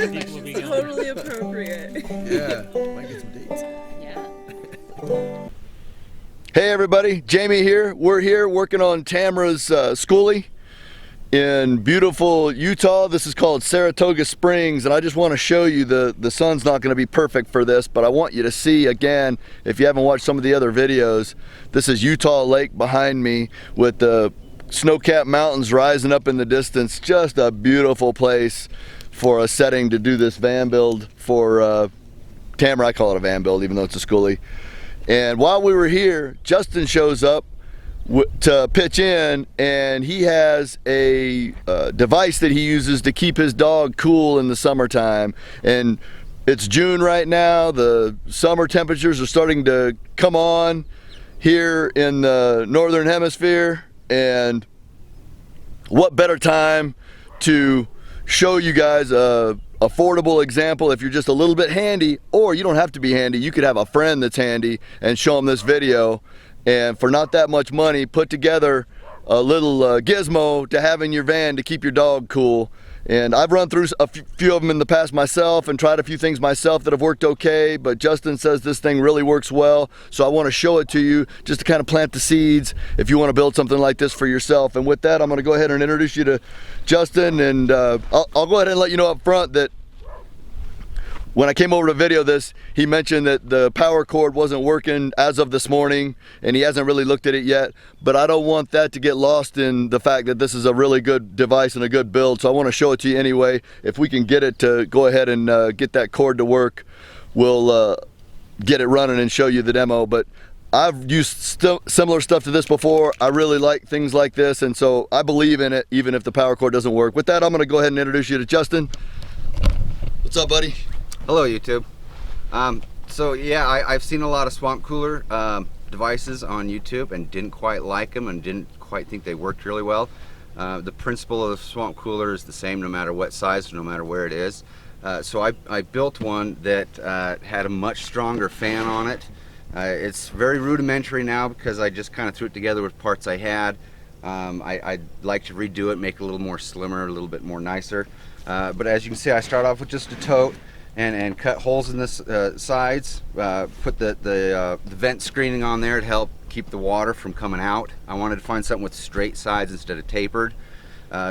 Totally appropriate. Yeah, might get some dates. Yeah. Hey everybody, Jamie here. We're here working on Tamara's schoolie in beautiful Utah. This is called Saratoga Springs, and I just want to show you the sun's not going to be perfect for this, but I want you to see again, if you haven't watched some of the other videos, this is Utah Lake behind me with the snow-capped mountains rising up in the distance. Just a beautiful place for a setting to do this van build for Tamara. I call it a van build even though it's a schoolie. And while we were here, Justin shows up to pitch in, and he has a device that he uses to keep his dog cool in the summertime. And it's June right now. The summer temperatures are starting to come on here in the northern hemisphere, and what better time to show you guys a affordable example. If you're just a little bit handy, or you don't have to be handy, you could have a friend that's handy and show them this video, and for not that much money put together a little gizmo to have in your van to keep your dog cool. And I've run through a few of them in the past myself and tried a few things myself that have worked okay, but Justin says this thing really works well, so I want to show it to you just to kind of plant the seeds if you want to build something like this for yourself. And with that, I'm going to go ahead and introduce you to Justin, and I'll go ahead and let you know up front that when I came over to video this, he mentioned that the power cord wasn't working as of this morning, and he hasn't really looked at it yet, but I don't want that to get lost in the fact that this is a really good device and a good build, so I want to show it to you anyway. If we can get it to go ahead and get that cord to work, we'll get it running and show you the demo. But I've used similar stuff to this before. I really like things like this, and so I believe in it even if the power cord doesn't work. With that, I'm going to go ahead and introduce you to Justin. What's up, buddy? Hello YouTube. So yeah, I've seen a lot of swamp cooler devices on YouTube and didn't quite like them and didn't quite think they worked really well. The principle of the swamp cooler is the same no matter what size, no matter where it is. So I built one that had a much stronger fan on it. It's very rudimentary now because I just kind of threw it together with parts I had. I'd like to redo it, make it a little more slimmer, a little bit more nicer. But as you can see, I start off with just a tote and cut holes in the sides, put the vent screening on there to help keep the water from coming out. I wanted to find something with straight sides instead of tapered,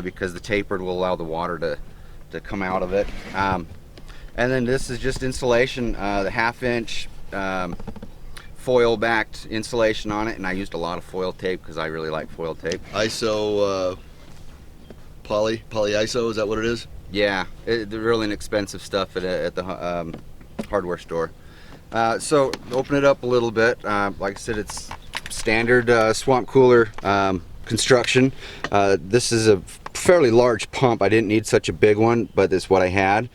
because the tapered will allow the water to come out of it. And then this is just insulation, the 1/2-inch foil backed insulation on it, and I used a lot of foil tape because I really like foil tape. ISO, poly ISO, is that what it is? Yeah, they're really inexpensive stuff at the hardware store. So open it up a little bit. Like I said, it's standard swamp cooler construction. This is a fairly large pump. I didn't need such a big one, but it's what I had.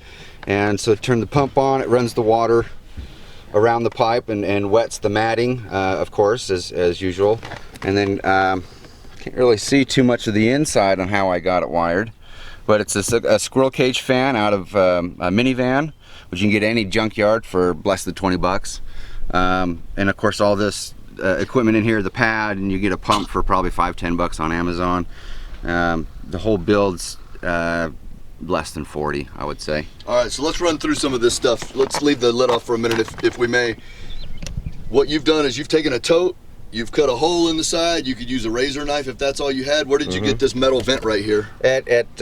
And so turn the pump on, it runs the water around the pipe and wets the matting, of course, as usual. And then can't really see too much of the inside on how I got it wired. But it's a squirrel cage fan out of a minivan, which you can get any junkyard for less than 20 bucks. And of course all this equipment in here, the pad, and you get a pump for probably 5-10 bucks on Amazon. The whole build's less than 40, I would say. All right, so let's run through some of this stuff. Let's leave the lid off for a minute if we may. What you've done is you've taken a tote, you've cut a hole in the side. You could use a razor knife if that's all you had. Where did you get this metal vent right here? At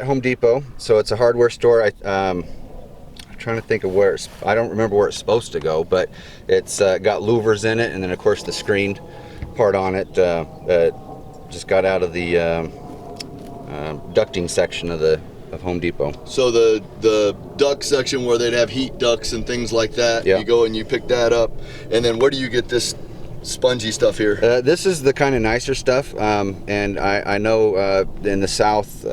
Home Depot. So it's a hardware store. I'm trying to think of where I don't remember where it's supposed to go, but it's got louvers in it, and then of course the screened part on it just got out of the ducting section of Home Depot. So the duct section where they'd have heat ducts and things like that. Yep. You go and you pick that up, and then where do you get this spongy stuff here? This is the kind of nicer stuff, and I know in the south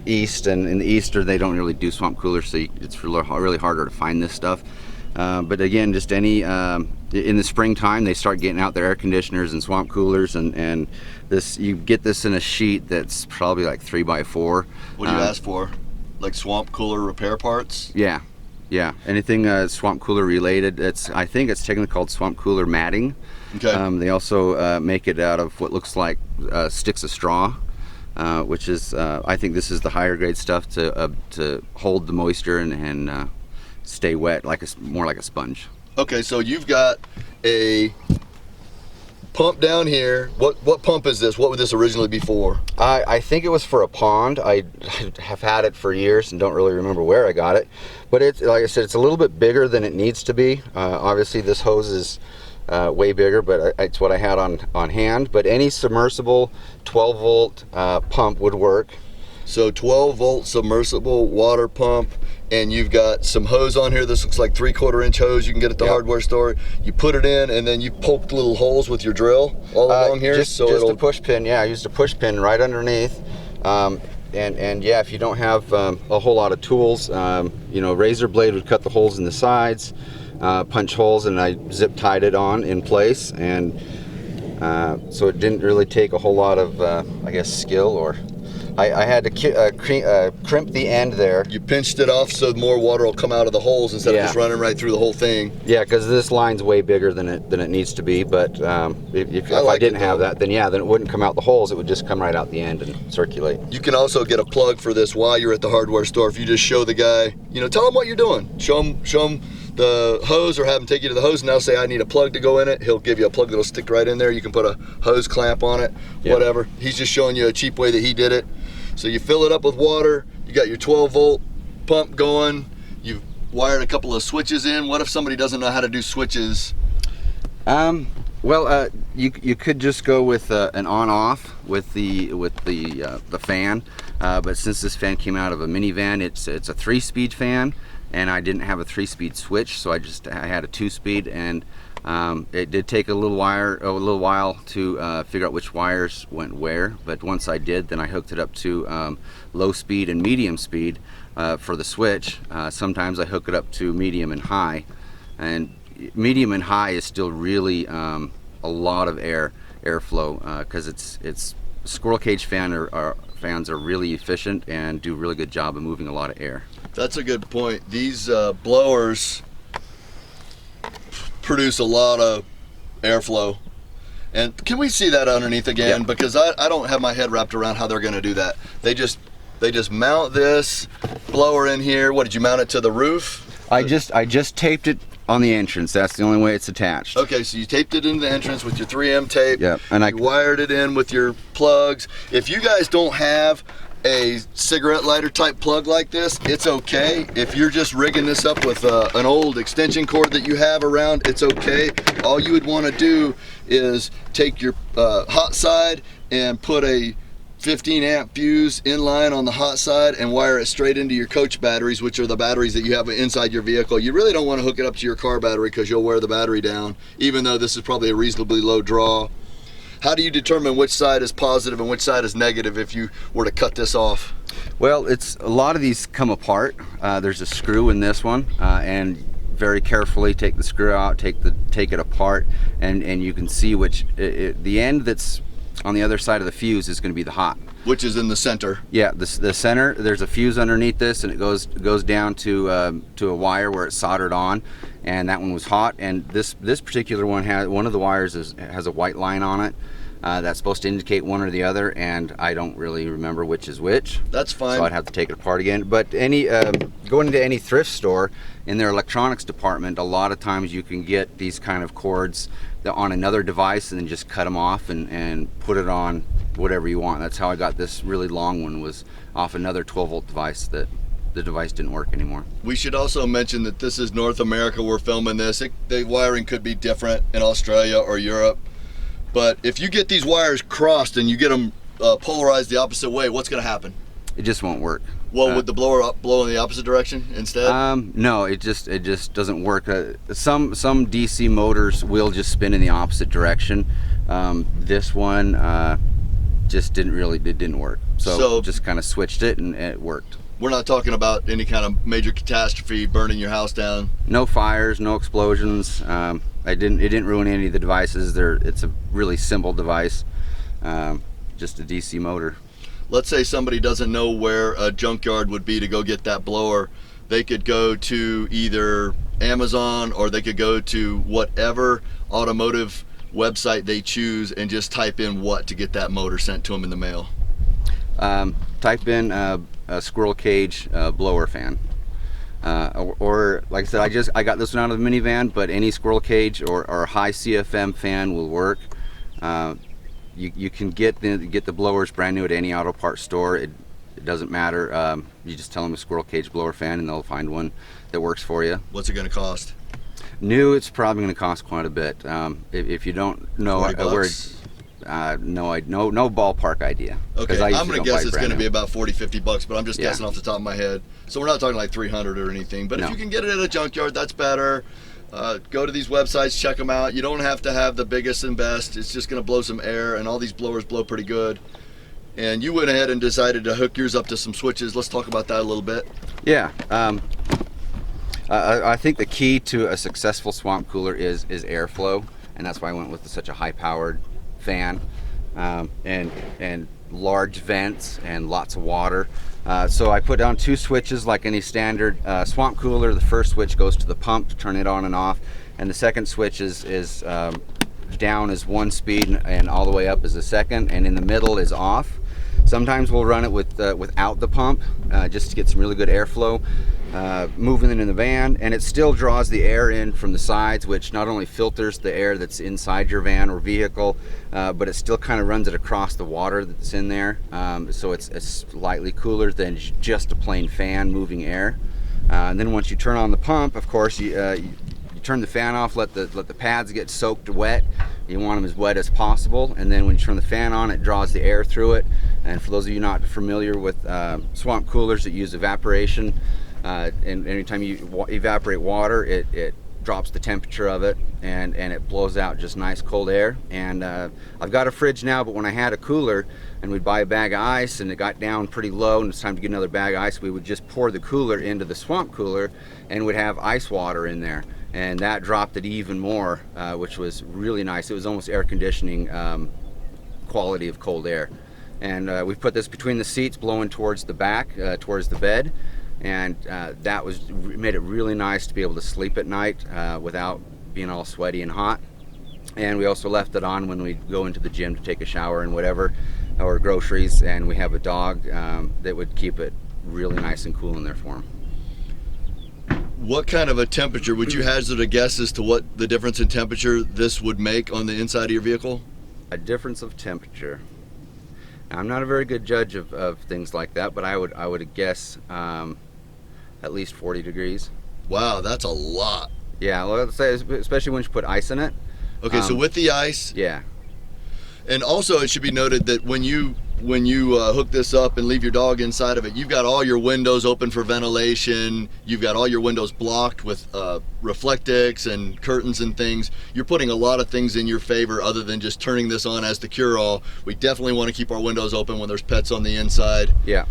east and in the easter they don't really do swamp coolers, so it's really harder to find this stuff. But again, just any in the springtime they start getting out their air conditioners and swamp coolers, and this, you get this in a sheet that's probably like 3x4. What do you ask for? Like swamp cooler repair parts? Yeah, anything swamp cooler related. I think it's technically called swamp cooler matting. Okay. They also make it out of what looks like sticks of straw. which is I think this is the higher grade stuff to hold the moisture and stay wet, more like a sponge. Okay, so you've got a pump down here. What pump is this? What would this originally be for? I think it was for a pond. I have had it for years and don't really remember where I got it. But it's, like I said, it's a little bit bigger than it needs to be. Obviously this hose is way bigger, but it's what I had on hand. But any submersible 12 volt pump would work. So 12 volt submersible water pump, and you've got some hose on here. This looks like 3/4 inch hose you can get at the hardware store. You put it in and then you poke little holes with your drill all along here. Just a push pin. Yeah, I used a push pin right underneath. And yeah, if you don't have a whole lot of tools, you know, razor blade would cut the holes in the sides, punch holes, and I zip tied it on in place. And so it didn't really take a whole lot of, I guess, skill, or I had to crimp the end there. You pinched it off so more water will come out of the holes instead of just running right through the whole thing. Yeah, because this line's way bigger than it needs to be. But if I didn't have that, then yeah, then it wouldn't come out the holes. It would just come right out the end and circulate. You can also get a plug for this while you're at the hardware store. If you just show the guy, you know, tell him what you're doing. Show him the hose, or have him take you to the hose and now say, I need a plug to go in it. He'll give you a plug that'll stick right in there. You can put a hose clamp on it, whatever. He's just showing you a cheap way that he did it. So you fill it up with water, you got your 12 volt pump going, you've wired a couple of switches in. What if somebody doesn't know how to do switches? Well, you could just go with an on-off with the fan, but since this fan came out of a minivan, it's a 3-speed fan, and I didn't have a 3-speed switch, so I had a 2-speed, and it did take a little while to figure out which wires went where, but once I did, then I hooked it up to low speed and medium speed for the switch. Sometimes I hook it up to medium and high, and medium and high is still really a lot of airflow because it's squirrel cage fans are really efficient and do a really good job of moving a lot of air. That's a good point. These blowers produce a lot of airflow. And can we see that underneath again? Yep. Because I don't have my head wrapped around how they're going to do that. They just mount this blower in here. What, did you mount it to the roof? I just taped it on the entrance. That's the only way it's attached. Okay, so you taped it into the entrance with your 3M tape. Yeah, and you wired it in with your plugs. If you guys don't have a cigarette lighter type plug like this, it's okay. If you're just rigging this up with an old extension cord that you have around, it's okay. All you would want to do is take your hot side and put a 15 amp fuse in line on the hot side and wire it straight into your coach batteries, which are the batteries that you have inside your vehicle. You really don't want to hook it up to your car battery because you'll wear the battery down, even though this is probably a reasonably low draw. How do you determine which side is positive and which side is negative if you were to cut this off? Well, a lot of these come apart. There's a screw in this one, and very carefully take the screw out, take it apart, and you can see which the end that's on the other side of the fuse is going to be the hot. Which is in the center. Yeah, the center. There's a fuse underneath this, and it goes down to a wire where it's soldered on, and that one was hot. And this particular one one of the wires has a white line on it. That's supposed to indicate one or the other, and I don't really remember which is which. That's fine. So I'd have to take it apart again. But going into any thrift store, in their electronics department, a lot of times you can get these kind of cords on another device and then just cut them off and put it on whatever you want. That's how I got this really long one, was off another 12 volt device that the device didn't work anymore. We should also mention that this is North America. We're filming this. The wiring could be different in Australia or Europe. But if you get these wires crossed and you get them polarized the opposite way, what's going to happen? It just won't work. Well, would the blower blow in the opposite direction instead? No, it just doesn't work. Some DC motors will just spin in the opposite direction. This one just didn't work. So just kind of switched it and it worked. We're not talking about any kind of major catastrophe, burning your house down. No fires, no explosions. It didn't ruin any of the devices. It's a really simple device, just a DC motor. Let's say somebody doesn't know where a junkyard would be to go get that blower. They could go to either Amazon or they could go to whatever automotive website they choose and just type in what to get that motor sent to them in the mail. Type in a squirrel cage blower fan. Or like I said, I got this one out of the minivan, but any squirrel cage or high CFM fan will work. You can get the blowers brand new at any auto parts store. It doesn't matter. You just tell them a squirrel cage blower fan, and they'll find one that works for you. What's it going to cost? New, it's probably going to cost quite a bit. If you don't know where, no ballpark idea. Okay, I'm going to guess it's going to be about 40-50 bucks, but I'm just guessing off the top of my head. So we're not talking like 300 or anything, but if you can get it at a junkyard, that's better. Go to these websites, check them out. You don't have to have the biggest and best. It's just going to blow some air, and all these blowers blow pretty good. And you went ahead and decided to hook yours up to some switches. Let's talk about that a little bit. Yeah. I think the key to a successful swamp cooler is airflow, and that's why I went with such a high-powered fan and large vents and lots of water. So I put down 2 switches like any standard swamp cooler. The first switch goes to the pump to turn it on and off, and the second switch is down is 1 speed and all the way up is the second, and in the middle is off. Sometimes we'll run it without the pump just to get some really good airflow moving it in the van, and it still draws the air in from the sides, which not only filters the air that's inside your van or vehicle, but it still kind of runs it across the water that's in there, so it's slightly cooler than just a plain fan moving air. And then once you turn on the pump, of course, you turn the fan off, let the pads get soaked wet. You want them as wet as possible, and then when you turn the fan on, it draws the air through it. And for those of you not familiar with swamp coolers that use evaporation, and anytime you evaporate water, it drops the temperature of it, and it blows out just nice cold air. And I've got a fridge now, but when I had a cooler and we'd buy a bag of ice and it got down pretty low and it's time to get another bag of ice, we would just pour the cooler into the swamp cooler and would have ice water in there, and that dropped it even more, which was really nice. It was almost air conditioning quality of cold air. And we put this between the seats, blowing towards the back, towards the bed, and that made it really nice to be able to sleep at night without being all sweaty and hot. And we also left it on when we go into the gym to take a shower and whatever, or groceries, and we have a dog that would keep it really nice and cool in there for him. What kind of a temperature would you hazard a guess as to what the difference in temperature this would make on the inside of your vehicle? A difference of temperature. Now, I'm not a very good judge of things like that, but I would guess at least 40 degrees. Wow, that's a lot. Yeah, well, let's say, especially when you put ice in it. Okay, so with the ice. Yeah. And also, it should be noted that when you hook this up and leave your dog inside of it, you've got all your windows open for ventilation. You've got all your windows blocked with reflectics and curtains and things. You're putting a lot of things in your favor other than just turning this on as the cure-all. We definitely want to keep our windows open when there's pets on the inside. Yeah.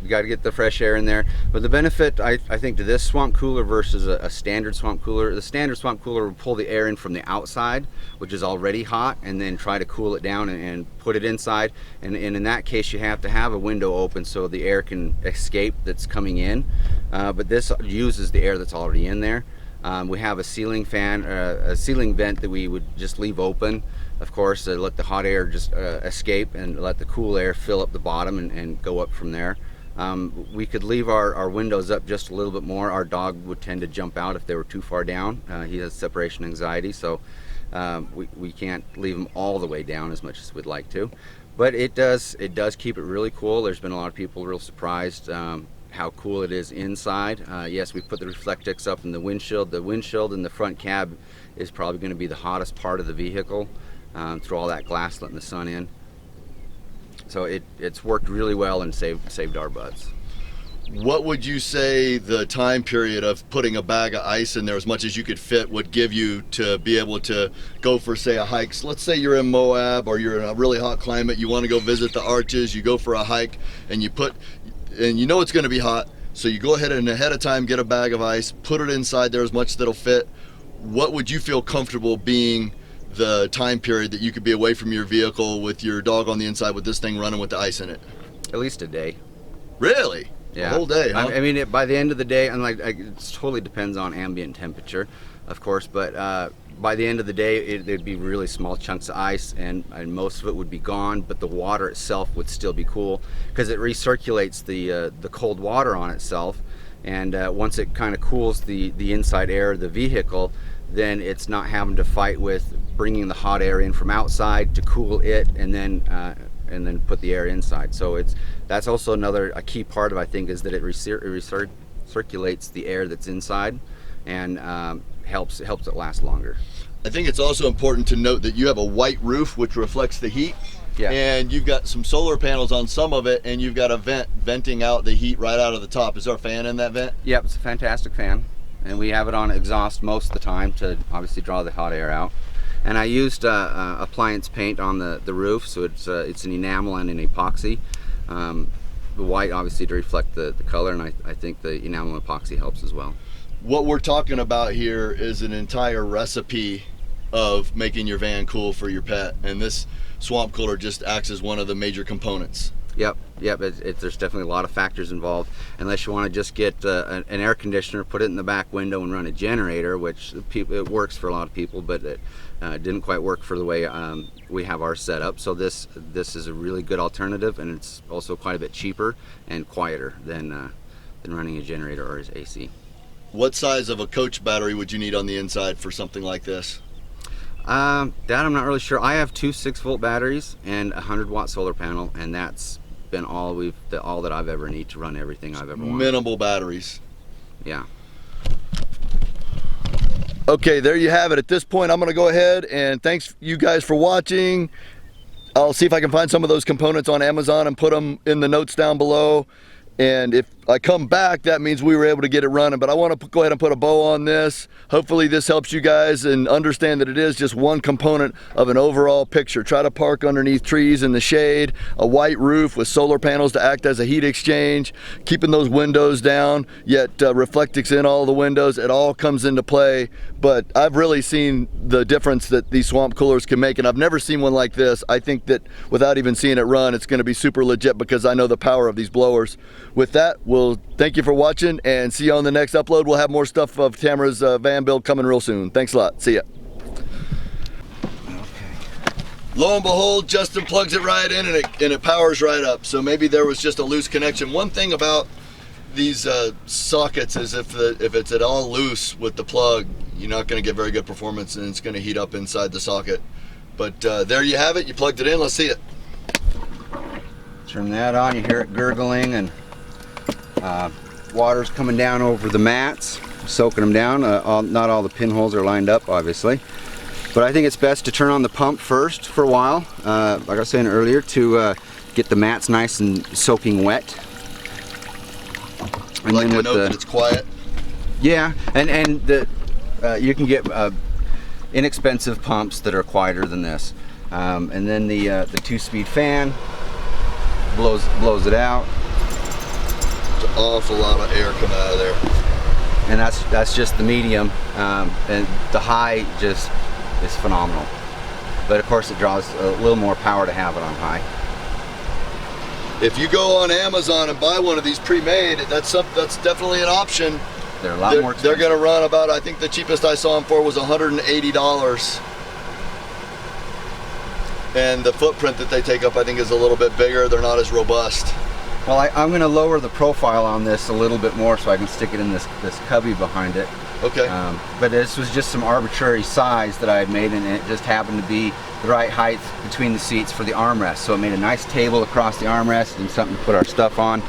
You got to get the fresh air in there. But the benefit, I think, to this swamp cooler versus a standard swamp cooler, the standard swamp cooler will pull the air in from the outside, which is already hot, and then try to cool it down and put it inside. And in that case, you have to have a window open so the air can escape that's coming in. But this uses the air that's already in there. We have a ceiling fan, a ceiling vent that we would just leave open, of course, to let the hot air just escape and let the cool air fill up the bottom and go up from there. We could leave our windows up just a little bit more. Our dog would tend to jump out if they were too far down. He has separation anxiety, so we can't leave them all the way down as much as we'd like to. But it does keep it really cool. There's been a lot of people real surprised how cool it is inside. Yes, we put the reflectics up in the windshield. The windshield in the front cab is probably going to be the hottest part of the vehicle through all that glass letting the sun in. So it's worked really well and saved our butts. What would you say the time period of putting a bag of ice in there as much as you could fit would give you to be able to go for, say, a hike? So let's say you're in Moab or you're in a really hot climate, you want to go visit the arches, you go for a hike, and you know it's going to be hot, so you go ahead and ahead of time get a bag of ice, put it inside there as much that'll fit. What would you feel comfortable being the time period that you could be away from your vehicle with your dog on the inside with this thing running with the ice in it? At least a day. Really? Yeah. The whole day, huh? I mean, by the end of the day, and it totally depends on ambient temperature, of course, but by the end of the day, there'd be really small chunks of ice, and most of it would be gone, but the water itself would still be cool because it recirculates the cold water on itself, and once it kind of cools the inside air of the vehicle, then it's not having to fight with bringing the hot air in from outside to cool it, and then put the air inside. So that's also a key part of, I think, is that it recirculates the air that's inside, and helps it last longer. I think it's also important to note that you have a white roof which reflects the heat. Yeah. And you've got some solar panels on some of it, and you've got a vent venting out the heat right out of the top. Is there a fan in that vent? Yep, it's a fantastic fan, and we have it on exhaust most of the time to obviously draw the hot air out. And I used appliance paint on the roof, so it's an enamel and an epoxy. The white obviously to reflect the color, and I think the enamel and epoxy helps as well. What we're talking about here is an entire recipe of making your van cool for your pet, and this swamp cooler just acts as one of the major components. Yep. There's definitely a lot of factors involved. Unless you want to just get an air conditioner, put it in the back window, and run a generator, which it works for a lot of people, but it didn't quite work for the way we have ours set up. So this is a really good alternative, and it's also quite a bit cheaper and quieter than running a generator or AC. What size of a coach battery would you need on the inside for something like this? That I'm not really sure. I have two 6-volt batteries and a 100-watt solar panel, and that's been all that I've ever need to run everything I've ever wanted. Minimal batteries. Yeah. Okay, there you have it. At this point, I'm going to go ahead and thanks you guys for watching. I'll see if I can find some of those components on Amazon and put them in the notes down below. And if I come back, that means we were able to get it running. But I want to go ahead and put a bow on this. Hopefully this helps you guys and understand that it is just one component of an overall picture. Try to park underneath trees in the shade, a white roof with solar panels to act as a heat exchange, keeping those windows down, yet Reflectix in all the windows. It all comes into play. But I've really seen the difference that these swamp coolers can make, and I've never seen one like this. I think that without even seeing it run, it's going to be super legit because I know the power of these blowers. With that, we'll thank you for watching and see you on the next upload. We'll have more stuff of Tamara's van build coming real soon. Thanks a lot. See ya. Okay. Lo and behold, Justin plugs it right in and it powers right up. So maybe there was just a loose connection. One thing about these sockets is if it's at all loose with the plug, you're not going to get very good performance, and it's going to heat up inside the socket. But there you have it. You plugged it in. Let's see it. Turn that on. You hear it gurgling, and water's coming down over the mats, soaking them down. Not all the pinholes are lined up, obviously, but I think it's best to turn on the pump first for a while, like I was saying earlier, to get the mats nice and soaking wet. And like then to note that it's quiet. Yeah, and you can get inexpensive pumps that are quieter than this, and then the 2-speed fan blows it out. There's an awful lot of air coming out of there. And that's just the medium, and the high just is phenomenal. But of course it draws a little more power to have it on high. If you go on Amazon and buy one of these pre-made, that's definitely an option. They're a lot more expensive. They're going to run about, I think the cheapest I saw them for was $180. And the footprint that they take up, I think, is a little bit bigger. They're not as robust. Well, I'm going to lower the profile on this a little bit more so I can stick it in this cubby behind it. Okay. But this was just some arbitrary size that I had made, and it just happened to be the right height between the seats for the armrest. So it made a nice table across the armrest and something to put our stuff on.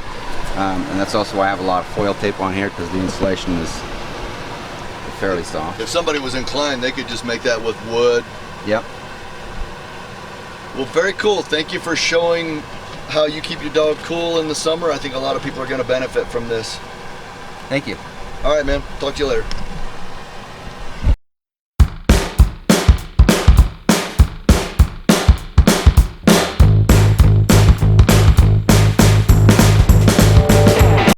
And that's also why I have a lot of foil tape on here, because the insulation is fairly soft. If somebody was inclined, they could just make that with wood. Yep. Well, very cool. Thank you for showing how you keep your dog cool in the summer. I think a lot of people are going to benefit from this. Thank you. All right, man. Talk to you later.